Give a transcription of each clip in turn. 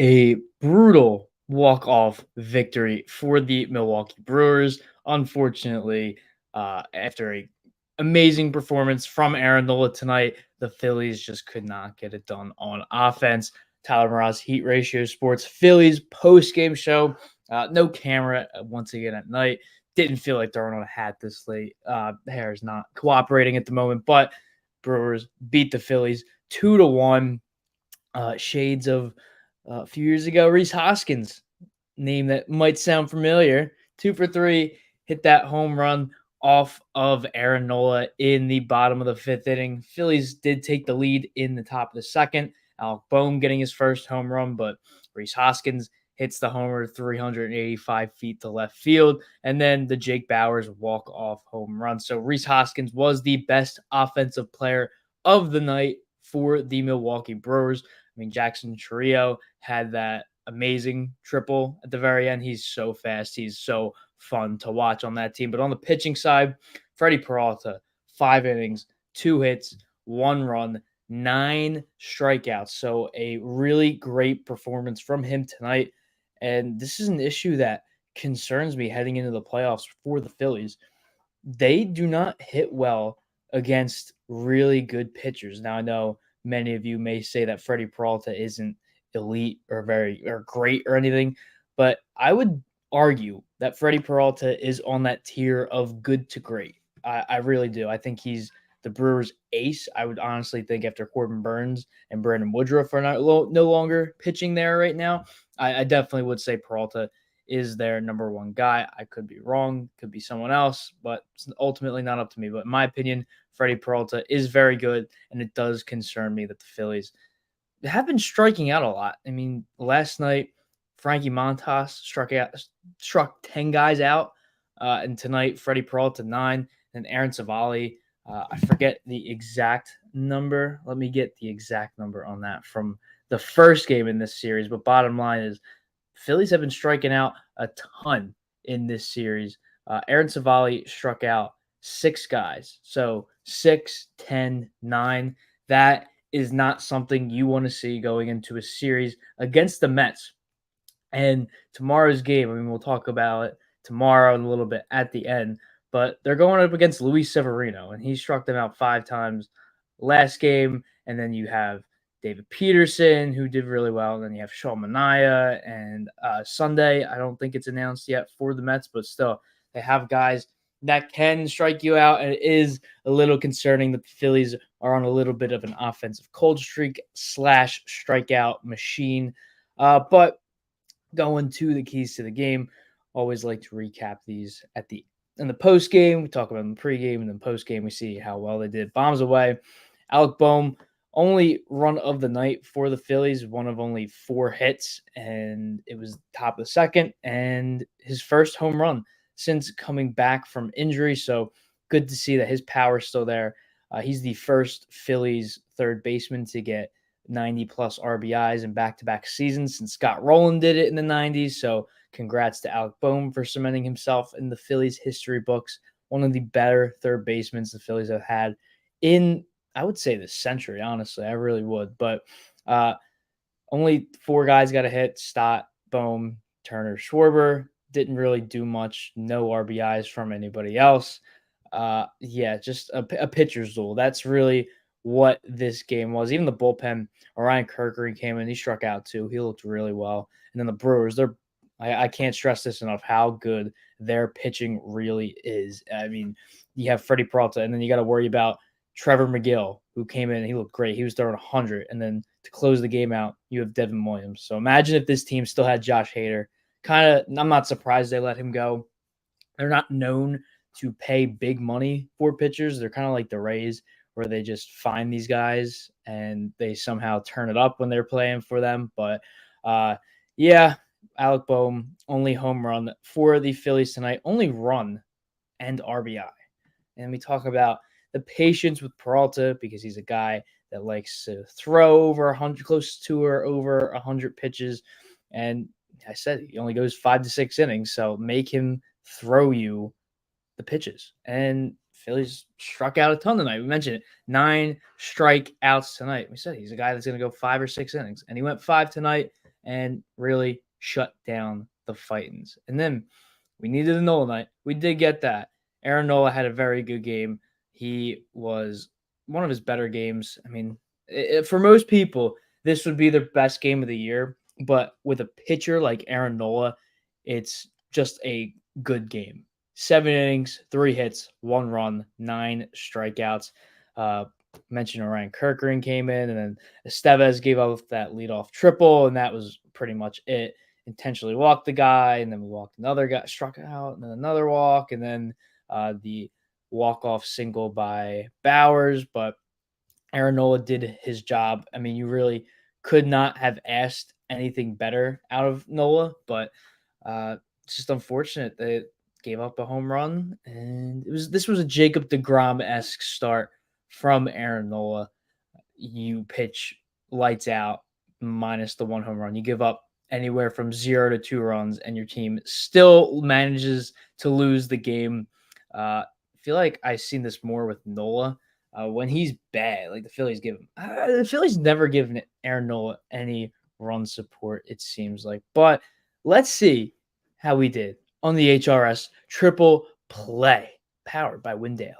A brutal walk-off victory for the Milwaukee Brewers. Unfortunately, after a amazing performance from Aaron Nola tonight, the Phillies just could not get it done on offense. Tyler Mroz, Heat Ratio Sports Phillies post-game show. No camera once again at night. Didn't feel like throwing on a hat this late. Hair is not cooperating at the moment, but Brewers beat the Phillies 2-1. Shades of a few years ago, Reese Hoskins, name that might sound familiar. 2 for 3, hit that home run off of Aaron Nola in the bottom of the fifth inning. Phillies did take the lead in the top of the second. Alec Boehm getting his first home run, but Reese Hoskins hits the homer 385 feet to left field, and then the Jake Bauers walk-off home run. So Reese Hoskins was the best offensive player of the night for the Milwaukee Brewers. I mean, Jackson Chourio had that amazing triple at the very end. He's so fast. He's so fun to watch on that team. But on the pitching side, Freddy Peralta, 5 innings, 2 hits, 1 run, 9 strikeouts. So a really great performance from him tonight. And this is an issue that concerns me heading into the playoffs for the Phillies. They do not hit well against really good pitchers. Now, I know many of you may say that Freddy Peralta isn't elite or great or anything, but I would argue that Freddy Peralta is on that tier of good to great. I really do. I think he's the Brewers' ace. I would honestly think after Corbin Burns and Brandon Woodruff are no longer pitching there right now, I definitely would say Peralta is their number one guy. I could be wrong, could be someone else, but it's ultimately not up to me. But in my opinion, Freddy Peralta is very good, and it does concern me that the Phillies have been striking out a lot. I mean, last night, Frankie Montas struck 10 guys out, and tonight, Freddy Peralta 9, and Aaron Savali, I forget the exact number. Let me get the exact number on that from the first game in this series. But bottom line is, Phillies have been striking out a ton in this series. Aaron Savali struck out 6 guys. So 6, 10, 9. That is not something you want to see going into a series against the Mets. And tomorrow's game, I mean, we'll talk about it tomorrow and a little bit at the end, but they're going up against Luis Severino, and he struck them out 5 times last game. And then you have David Peterson, who did really well. And then you have Sean Manaea and Sunday. I don't think it's announced yet for the Mets, but still, they have guys that can strike you out. And it is a little concerning that the Phillies are on a little bit of an offensive cold streak / strikeout machine. But going to the keys to the game, always like to recap these in the post game. We talk about in the pregame, and then post game we see how well they did. Bombs away. Alec Boehm, only run of the night for the Phillies, one of only 4 hits, and it was top of the second, and his first home run since coming back from injury. So good to see that his power is still there. He's the first Phillies third baseman to get 90-plus RBIs in back-to-back seasons since Scott Rowland did it in the 90s. So congrats to Alec Boehm for cementing himself in the Phillies history books. One of the better third basemen the Phillies have had in, I would say, this century, honestly. I really would. But only 4 guys got a hit: Stott, Boehm, Turner, Schwarber. Didn't really do much. No RBIs from anybody else. Just a pitcher's duel. That's really what this game was. Even the bullpen, Orion Kirkering came in. He struck out too. He looked really well. And then the Brewers, I can't stress this enough, how good their pitching really is. I mean, you have Freddy Peralta, and then you got to worry about Trevor McGill, who came in. He looked great. He was throwing 100. And then to close the game out, you have Devin Williams. So imagine if this team still had Josh Hader. I'm not surprised they let him go. They're not known to pay big money for pitchers. They're kind of like the Rays, where they just find these guys and they somehow turn it up when they're playing for them. But Alec Boehm, only home run for the Phillies tonight, only run and RBI. And we talk about the patience with Peralta, because he's a guy that likes to throw over 100, close to or over 100 pitches. And I said he only goes 5 to 6 innings, so make him throw you the pitches. And Phillies struck out a ton tonight. We mentioned it. 9 strikeouts tonight. We said he's a guy that's going to go 5 or 6 innings, and he went 5 tonight. and really shut down the Fightins. And then we needed a Nola night. We did get that. Aaron Nola had a very good game. He was one of his better games. I mean, for most people, this would be their best game of the year. But with a pitcher like Aaron Nola, it's just a good game. 7 innings, 3 hits, 1 run, 9 strikeouts. Mentioned Ryan Kirkering came in, and then Estevez gave up that leadoff triple, and that was pretty much it. Intentionally walked the guy, and then we walked another guy, struck out, and then another walk, and then the walk-off single by Bauers. But Aaron Nola did his job. I mean, you really could not have asked anything better out of Nola, but it's just unfortunate they gave up a home run, and this was a Jacob deGrom-esque start from Aaron Nola. You pitch lights out minus the 1 home run. You give up anywhere from 0 to 2 runs, and your team still manages to lose the game. I feel like I've seen this more with Nola. When he's bad, like the Phillies never given Aaron Nola any run support, it seems like. But let's see how we did on the HRS Triple Play, powered by Win Daily.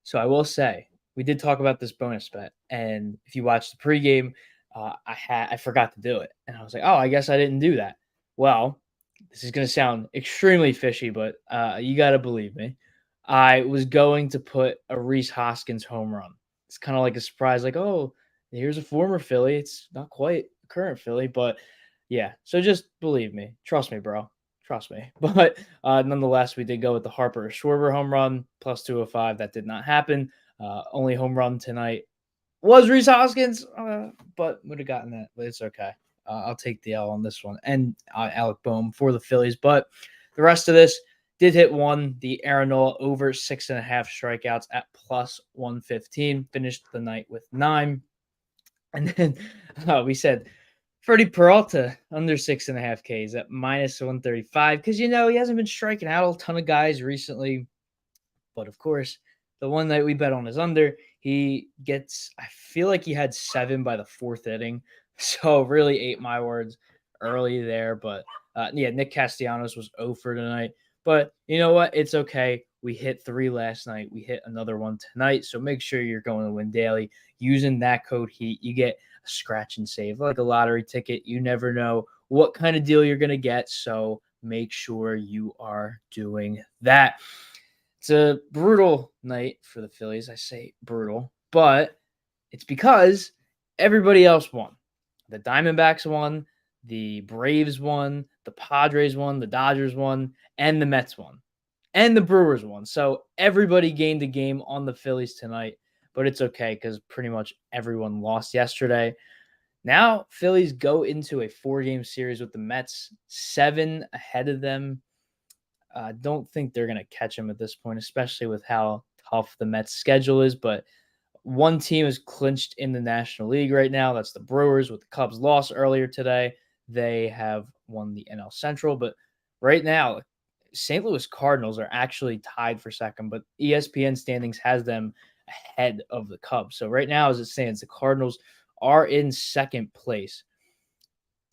So I will say, we did talk about this bonus bet, and if you watch the pregame, I forgot to do it, and I was like, oh, I guess I didn't do that. Well, this is going to sound extremely fishy, but you got to believe me. I was going to put a Rhys Hoskins home run. It's kind of like a surprise, like, oh, here's a former Philly. It's not quite a current Philly, but yeah. So just believe me. Trust me, bro. Trust me. But nonetheless, we did go with the Harper Schwarber home run plus 205. That did not happen. Only home run tonight was Rhys Hoskins, but would have gotten that. But it's okay. I'll take the L on this one. And Alec Boehm for the Phillies. But the rest of this did hit one. The Aaron Nola over 6.5 strikeouts at plus 115. Finished the night with 9. And then we said Freddy Peralta under 6.5 Ks at minus 135 because, he hasn't been striking out a ton of guys recently. But, of course, the one night we bet on is under. He gets, I feel like he had 7 by the 4th inning. So, really ate my words early there. But, Nick Castellanos was 0 for tonight. But you know what? It's okay. We hit 3 last night. We hit another one tonight. So, make sure you're going to Win Daily. Using that code HEAT, you get a scratch and save like a lottery ticket. You never know what kind of deal you're going to get. So, make sure you are doing that. It's a brutal night for the Phillies. I say brutal, but it's because everybody else won. The Diamondbacks won, the Braves won, the Padres won, the Dodgers won, and the Mets won, and the Brewers won. So everybody gained a game on the Phillies tonight, but it's okay because pretty much everyone lost yesterday. Now Phillies go into a 4-game series with the Mets, 7 ahead of them. I don't think they're going to catch him at this point, especially with how tough the Mets schedule is. But one team is clinched in the National League right now. That's the Brewers. With the Cubs' loss earlier today, they have won the NL Central. But right now, St. Louis Cardinals are actually tied for second, but ESPN standings has them ahead of the Cubs. So right now, as it stands, the Cardinals are in second place.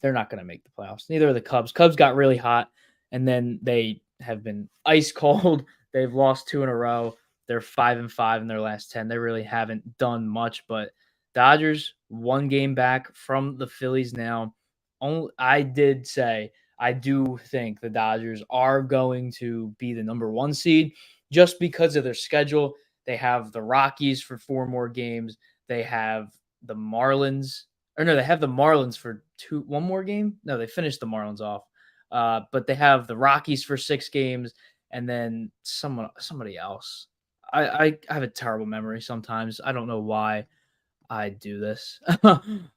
They're not going to make the playoffs. Neither are the Cubs. Cubs got really hot, and then they have been ice cold. They've lost 2 in a row. They're 5-5 in their last 10. They really haven't done much, but Dodgers 1 game back from the Phillies now. I did say I do think the Dodgers are going to be the number 1 seed just because of their schedule. They have the Rockies for 4 more games. They have the Marlins. Or no, they have the Marlins for 1 more game. No, they finished the Marlins off. But they have the Rockies for 6 games, and then somebody else. I have a terrible memory sometimes. I don't know why I do this.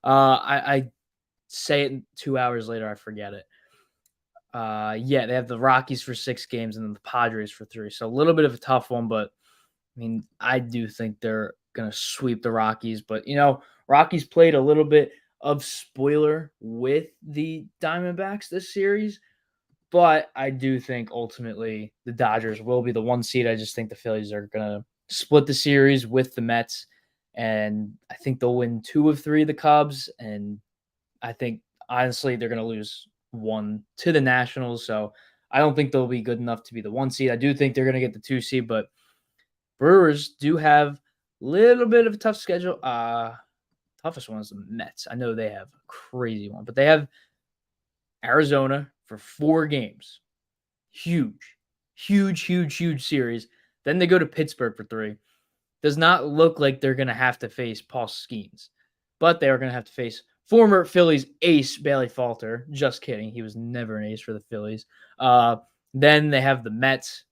I say it 2 hours later, I forget it. They have the Rockies for 6 games and then the Padres for 3. So a little bit of a tough one, but I mean, I do think they're going to sweep the Rockies. But, Rockies played a little bit of spoiler with the Diamondbacks this series. But I do think ultimately the Dodgers will be the 1 seed. I just think the Phillies are gonna split the series with the Mets, and I think they'll win 2 of 3 of the Cubs, and I think, honestly, they're gonna lose 1 to the Nationals, so I don't think they'll be good enough to be the 1 seed. I do think they're gonna get the 2 seed, but Brewers do have a little bit of a tough schedule. Toughest one is the Mets. I know they have a crazy one, but they have Arizona for 4 games. Huge, huge, huge, huge series. Then they go to Pittsburgh for 3. Does not look like they're going to have to face Paul Skeens, but they are going to have to face former Phillies ace Bailey Falter. Just kidding. He was never an ace for the Phillies. Then they have the Mets.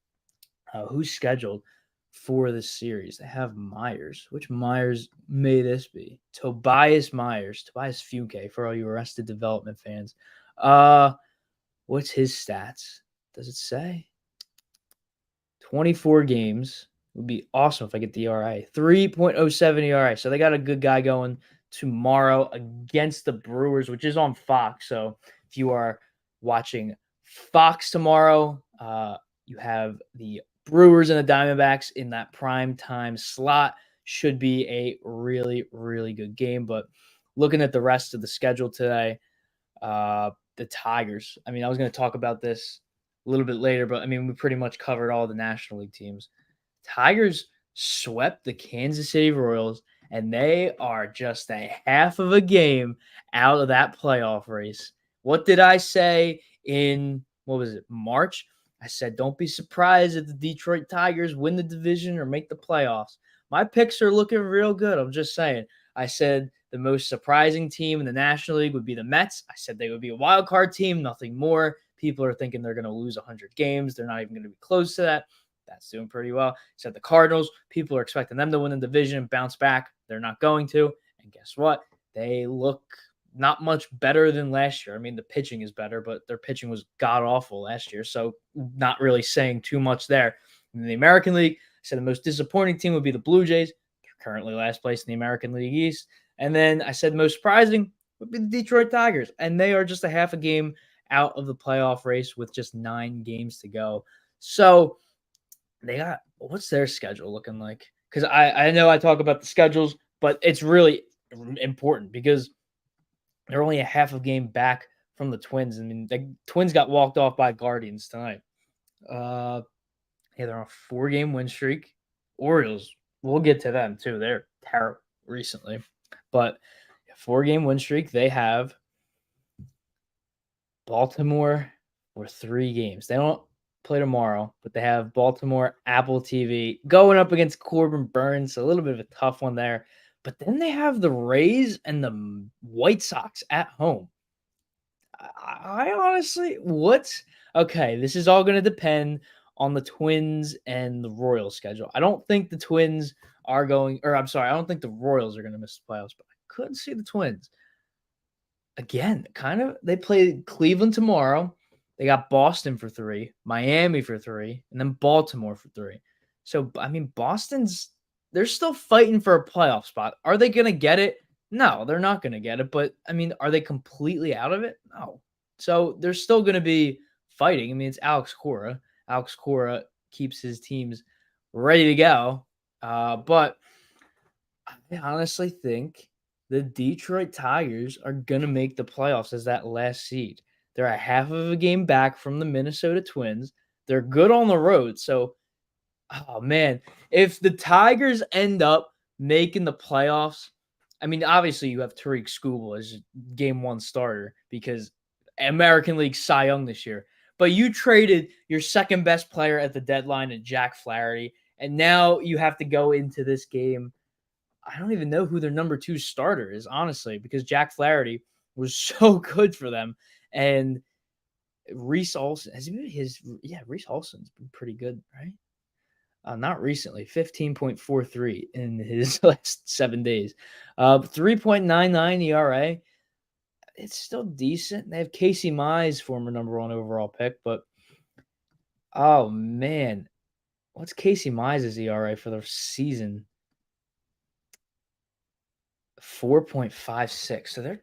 Who's scheduled for this series? They have Myers. Which Myers may this be? Tobias Myers. Tobias Funke for all you Arrested Development fans. What's his stats? Does it say? 24 games. It would be awesome if I get the ERA. 3.07 ERA. So they got a good guy going tomorrow against the Brewers, which is on Fox. So if you are watching Fox tomorrow, you have the Brewers and the Diamondbacks in that prime time slot. Should be a really, really good game. But looking at the rest of the schedule today, the Tigers. I mean, I was going to talk about this a little bit later, but I mean, we pretty much covered all the National League teams. Tigers swept the Kansas City Royals, and they are just a half of a game out of that playoff race. What did I say in, what was it, March? I said, don't be surprised if the Detroit Tigers win the division or make the playoffs. My picks are looking real good. I'm just saying. I said the most surprising team in the National League would be the Mets. I said they would be a wild card team, nothing more. People are thinking they're going to lose 100 games. They're not even going to be close to that. That's doing pretty well. Said the Cardinals. People are expecting them to win the division and bounce back. They're not going to. And guess what? They look not much better than last year. I mean, the pitching is better, but their pitching was god-awful last year. So not really saying too much there. In the American League, I said the most disappointing team would be the Blue Jays. Currently last place in the American League East. And then I said most surprising would be the Detroit Tigers. And they are just a half a game out of the playoff race with just 9 games to go. So they got, what's their schedule looking like? Because I know I talk about the schedules, but it's really important because they're only a half a game back from the Twins. I mean, the Twins got walked off by Guardians tonight. Yeah, they're on a 4-game win streak. Orioles, we'll get to them too. They're terrible recently. But 4-game win streak. They have Baltimore for 3 games. They don't play tomorrow, but they have Baltimore, Apple TV, going up against Corbin Burns. So a little bit of a tough one there. But then they have the Rays and the White Sox at home. I honestly, okay, this is all going to depend on the Twins and the Royals schedule. I don't think the Twins are going, or I'm sorry, I don't think the Royals are going to miss the playoffs, but I couldn't see the Twins. Again, kind of, they play Cleveland tomorrow. They got Boston for 3, Miami for 3, and then Baltimore for 3. So, I mean, they're still fighting for a playoff spot. Are they going to get it? No, they're not going to get it. But, I mean, are they completely out of it? No. So, they're still going to be fighting. I mean, it's Alex Cora. Alex Cora keeps his teams ready to go. But I honestly think the Detroit Tigers are going to make the playoffs as that last seed. They're a half of a game back from the Minnesota Twins. They're good on the road. So, oh, man, if the Tigers end up making the playoffs, I mean, obviously you have Tariq Skubal as game 1 starter because American League Cy Young this year. But you traded your second best player at the deadline in Jack Flaherty, and now you have to go into this game. I don't even know who their number 2 starter is, honestly, because Jack Flaherty was so good for them. And Reese Olson, Reese Olson's been pretty good, right? Not recently, 15.43 in his last 7 days. 3.99 ERA. It's still decent. They have Casey Mize, former number 1 overall pick, but oh man, what's Casey Mize's ERA for the season? 4.56. So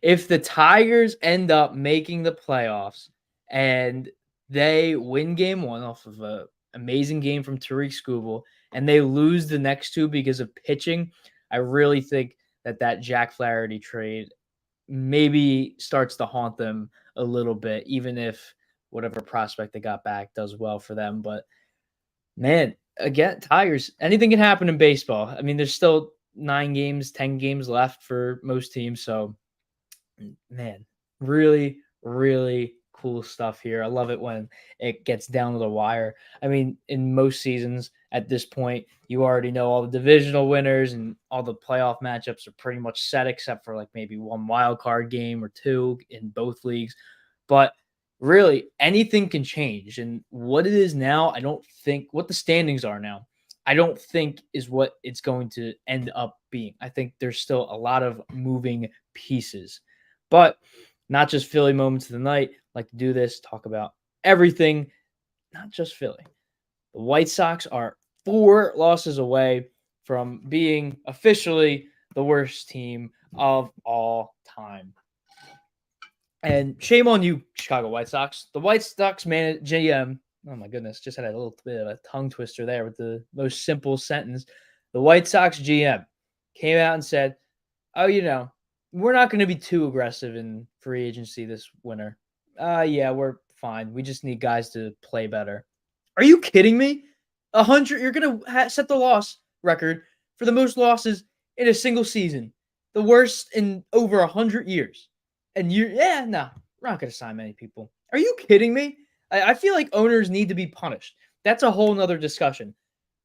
if the Tigers end up making the playoffs, and they win game one off of a amazing game from Tariq Skubal, and they lose the next two because of pitching. I really think that Jack Flaherty trade maybe starts to haunt them a little bit, even if whatever prospect they got back does well for them. But man, again, Tigers, anything can happen in baseball. I mean, there's still 9 games, 10 games left for most teams. So, man, really, really cool stuff here. I love it when it gets down to the wire. I mean, in most seasons at this point, you already know all the divisional winners and all the playoff matchups are pretty much set, except for like maybe one wild card game or two in both leagues. But really, anything can change. And what it is now, I don't think what the standings are now, I don't think is what it's going to end up being. I think there's still a lot of moving pieces. But not just Philly moments of the night. Like to do this, talk about everything, not just Philly. The White Sox are 4 losses away from being officially the worst team of all time. And shame on you, Chicago White Sox. The White Sox GM, oh my goodness, just had a little bit of a tongue twister there with the most simple sentence. The White Sox GM came out and said, oh, we're not going to be too aggressive in free agency this winter. Yeah, we're fine. We just need guys to play better. Are you kidding me? 100. You're going to set the loss record for the most losses in a single season, the worst in over 100 years. And no, we're not going to sign many people. Are you kidding me? I feel like owners need to be punished. That's a whole nother discussion.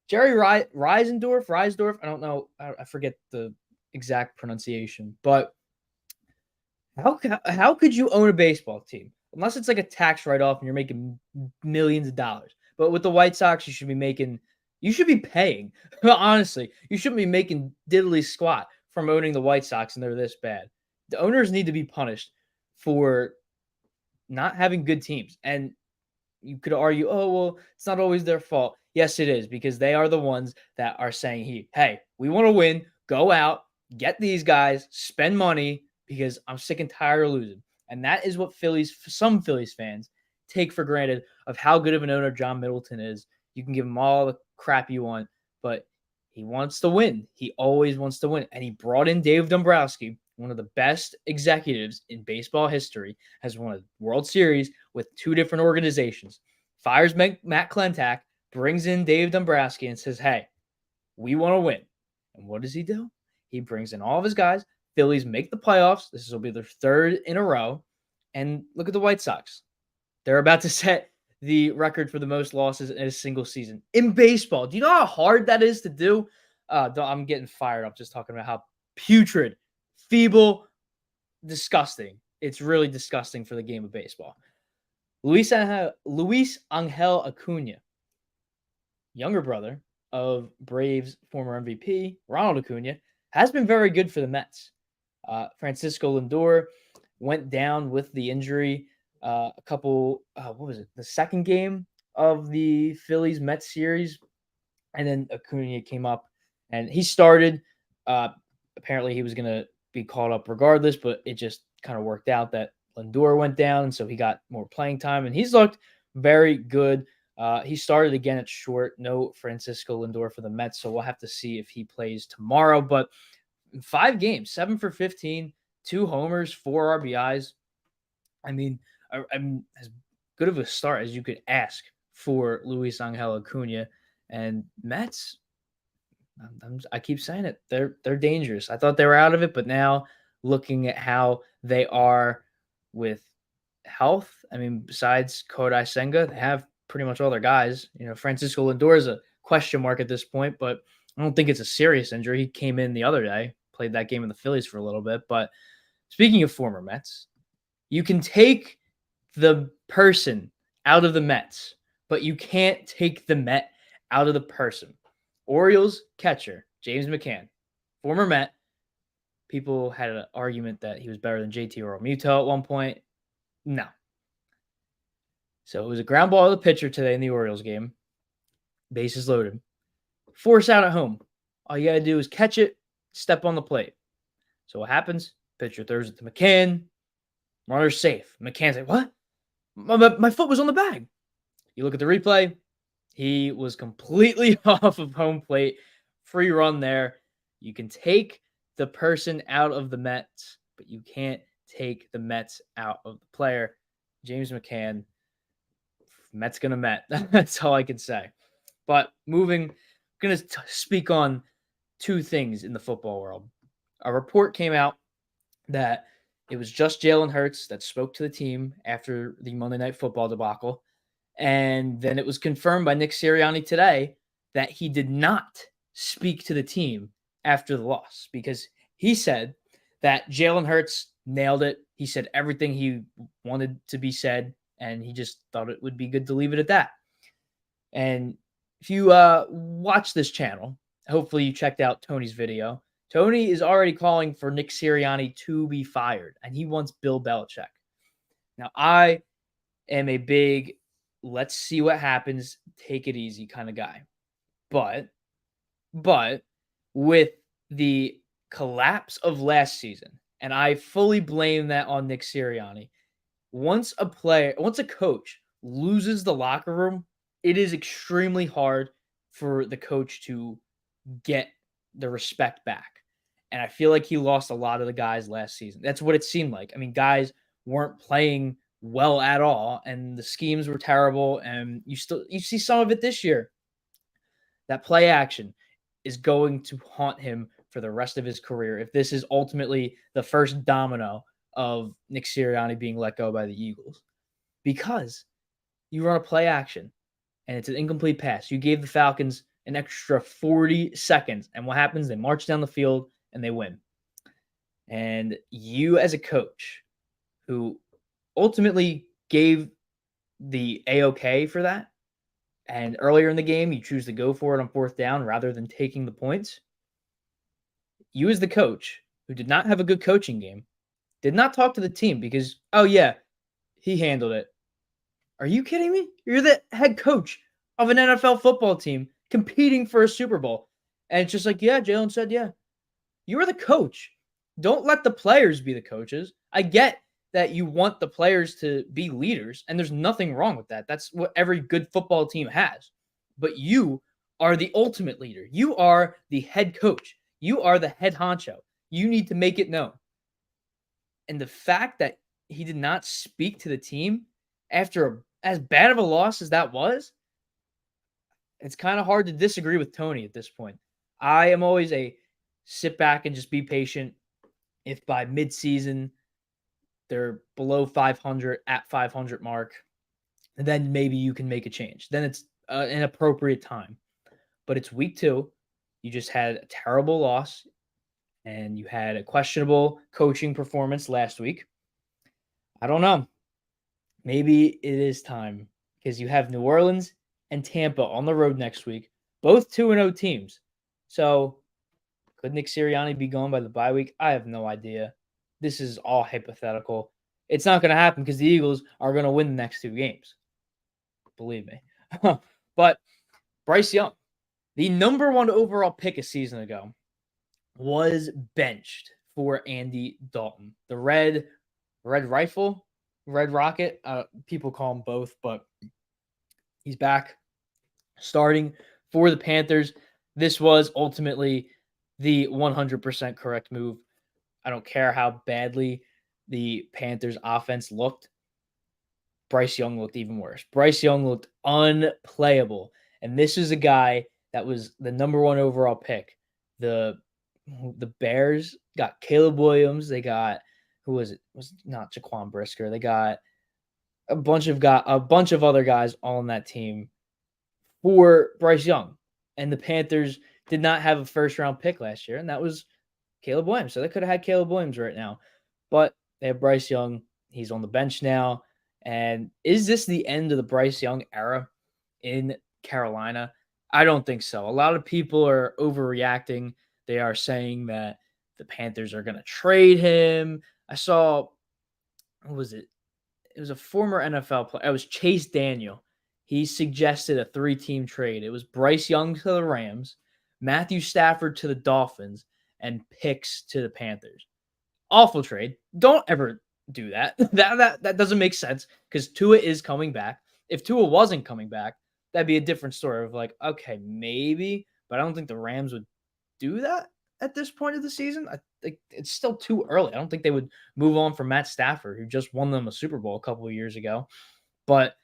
Jerry Reisendorf, I don't know. I forget the exact pronunciation, but how could you own a baseball team unless it's like a tax write-off and you're making millions of dollars? But with the White Sox, you should be paying. Honestly, you shouldn't be making diddly squat from owning the White Sox and they're this bad. The owners need to be punished for not having good teams. And you could argue, oh, well, it's not always their fault. Yes, it is, because they are the ones that are saying, hey, we want to win. Go out, get these guys, spend money, because I'm sick and tired of losing. And that is what some Phillies fans take for granted of how good of an owner John Middleton is. You can give him all the crap you want, but he wants to win. He always wants to win. And he brought in Dave Dombrowski, one of the best executives in baseball history, has won a World Series with 2 different organizations. Fires Matt Klentak, brings in Dave Dombrowski and says, hey, we want to win. And what does he do? He brings in all of his guys. Phillies make the playoffs. This will be their 3rd in a row. And look at the White Sox. They're about to set the record for the most losses in a single season in baseball. Do you know how hard that is to do? I'm getting fired up just talking about how putrid, feeble, disgusting. It's really disgusting for the game of baseball. Luis Angel Acuna, younger brother of Braves former MVP Ronald Acuna, has been very good for the Mets. Francisco Lindor went down with the injury the second game of the Phillies-Mets series, and then Acuna came up, and he started. Apparently, he was going to be called up regardless, but it just kind of worked out that Lindor went down, so he got more playing time, and he's looked very good. He started again at short. No Francisco Lindor for the Mets, so we'll have to see if he plays tomorrow. But 5 games, 7 for 15, 2 homers, 4 RBIs. I mean, I'm as good of a start as you could ask for Luis Angel Acuna. And Mets, I keep saying it, they're dangerous. I thought they were out of it, but now looking at how they are with health, I mean, besides Kodai Senga, they have pretty much all their guys. Francisco Lindor is a question mark at this point, but I don't think it's a serious injury. He came in the other day, played that game in the Phillies for a little bit. But speaking of former Mets, you can take the person out of the Mets, but you can't take the Met out of the person. Orioles catcher, James McCann, former Met. People had an argument that he was better than JT Realmuto at one point. No. So it was a ground ball to the pitcher today in the Orioles game. Bases loaded. Force out at home. All you got to do is catch it, step on the plate. So what happens? Pitcher throws it to McCann. Runner's safe. McCann's like, what? My foot was on the bag. You look at the replay, he was completely off of home plate. Free run there. You can take the person out of the Mets, but you can't take the Mets out of the player. James McCann, Mets gonna Met. That's all I can say. But gonna speak on two things in the football world. A report came out that it was just Jalen Hurts that spoke to the team after the Monday Night Football debacle. And then it was confirmed by Nick Sirianni today that he did not speak to the team after the loss because he said that Jalen Hurts nailed it. He said everything he wanted to be said, and he just thought it would be good to leave it at that. And if you watch this channel, hopefully you checked out Tony's video. Tony is already calling for Nick Sirianni to be fired, and he wants Bill Belichick. Now, I am a big let's see what happens, take it easy kind of guy. But with the collapse of last season, and I fully blame that on Nick Sirianni. Once a coach loses the locker room, it is extremely hard for the coach to get the respect back. And I feel like he lost a lot of the guys last season. That's what it seemed like. I mean, guys weren't playing well at all, and the schemes were terrible. And you see some of it this year. That play action is going to haunt him for the rest of his career if this is ultimately the first domino of Nick Sirianni being let go by the Eagles. Because you run a play action and it's an incomplete pass. You gave the Falcons an extra 40 seconds. And what happens? They march down the field and they win. And you as a coach who ultimately gave the A-OK for that, and earlier in the game, you choose to go for it on fourth down rather than taking the points. You as the coach who did not have a good coaching game, did not talk to the team because, oh yeah, he handled it. Are you kidding me? You're the head coach of an NFL football team competing for a Super Bowl. And it's just like, yeah, Jalen said, yeah. You are the coach. Don't let the players be the coaches. I get that you want the players to be leaders, and there's nothing wrong with that. That's what every good football team has. But you are the ultimate leader. You are the head coach. You are the head honcho. You need to make it known. And the fact that he did not speak to the team after as bad of a loss as that was, it's kind of hard to disagree with Tony at this point. I am always a sit back and just be patient. If by midseason they're below 500, at 500 mark, then maybe you can make a change. Then it's an appropriate time. But it's week 2. You just had a terrible loss, and you had a questionable coaching performance last week. I don't know. Maybe it is time because you have New Orleans and Tampa on the road next week, both 2-0 teams. So could Nick Sirianni be gone by the bye week? I have no idea. This is all hypothetical. It's not going to happen because the Eagles are going to win the next 2 games. Believe me. But Bryce Young, the number 1 overall pick a season ago, was benched for Andy Dalton. The Red Rifle, Red Rocket, people call him both, but he's back starting for the Panthers. This was ultimately the 100% correct move. I don't care how badly the Panthers offense looked. Bryce Young looked even worse. Bryce Young looked unplayable. And this is a guy that was the number 1 overall pick. The Bears got Caleb Williams. They got, who was it? It was not Jaquan Brisker. They got a bunch of other guys all on that team for Bryce Young. And the Panthers did not have a first-round pick last year, and that was Caleb Williams. So they could have had Caleb Williams right now. But they have Bryce Young. He's on the bench now. And is this the end of the Bryce Young era in Carolina? I don't think so. A lot of people are overreacting. They are saying that the Panthers are going to trade him. I saw, what was it? It was a former NFL player. It was Chase Daniel. He suggested a 3-team trade. It was Bryce Young to the Rams, Matthew Stafford to the Dolphins, and picks to the Panthers. Awful trade. Don't ever do that. That doesn't make sense because Tua is coming back. If Tua wasn't coming back, that'd be a different story of like, okay, maybe, but I don't think the Rams would do that at this point of the season. I think it's still too early. I don't think they would move on from Matt Stafford, who just won them a Super Bowl a couple of years ago. But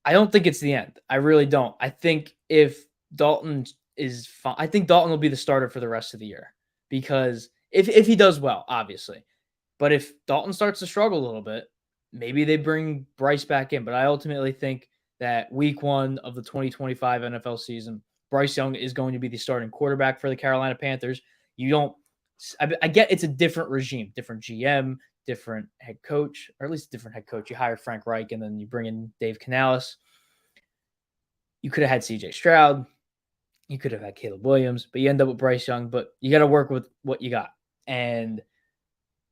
I don't think it's the end. I really don't. I think if Dalton is fine, I think Dalton will be the starter for the rest of the year because if he does well, obviously. But if Dalton starts to struggle a little bit, maybe they bring Bryce back in. But I ultimately think that week 1 of the 2025 NFL season, Bryce Young is going to be the starting quarterback for the Carolina Panthers. You don't, I get it's a different regime, different GM, different head coach, or at least a different head coach. You hire Frank Reich and then you bring in Dave Canales. You could have had CJ Stroud. You could have had Caleb Williams, but you end up with Bryce Young. But you got to work with what you got. And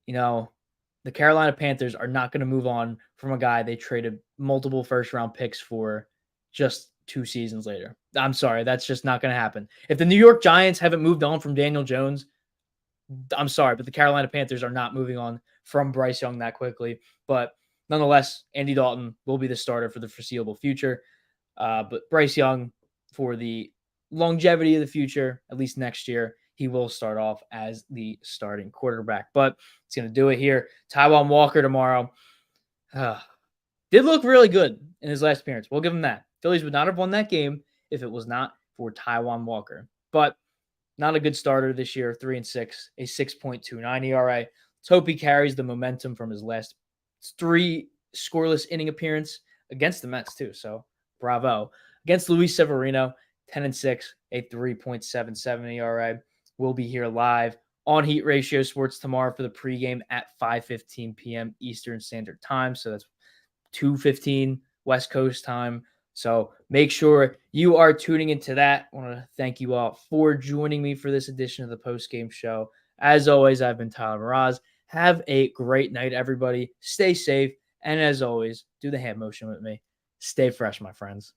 the Carolina Panthers are not going to move on from a guy they traded multiple first-round picks for just 2 seasons later. I'm sorry, that's just not going to happen. If the New York Giants haven't moved on from Daniel Jones, I'm sorry, but the Carolina Panthers are not moving on from Bryce Young that quickly. But nonetheless, Andy Dalton will be the starter for the foreseeable future. But Bryce Young, for the longevity of the future, at least next year, he will start off as the starting quarterback. But it's going to do it here. Taijuan Walker tomorrow. Did look really good in his last appearance. We'll give him that. Phillies would not have won that game if it was not for Taijuan Walker. But not a good starter this year, 3-6, a 6.29 ERA. Let's hope he carries the momentum from his last 3 scoreless inning appearance against the Mets, too. So, bravo. Against Luis Severino, 10-6, a 3.77 ERA. We'll be here live on Heat Ratio Sports tomorrow for the pregame at 5:15 p.m. Eastern Standard Time. So that's 2:15 West Coast time. So make sure you are tuning into that. I want to thank you all for joining me for this edition of the Postgame Show. As always, I've been Tyler Mroz. Have a great night, everybody. Stay safe. And as always, do the hand motion with me. Stay fresh, my friends.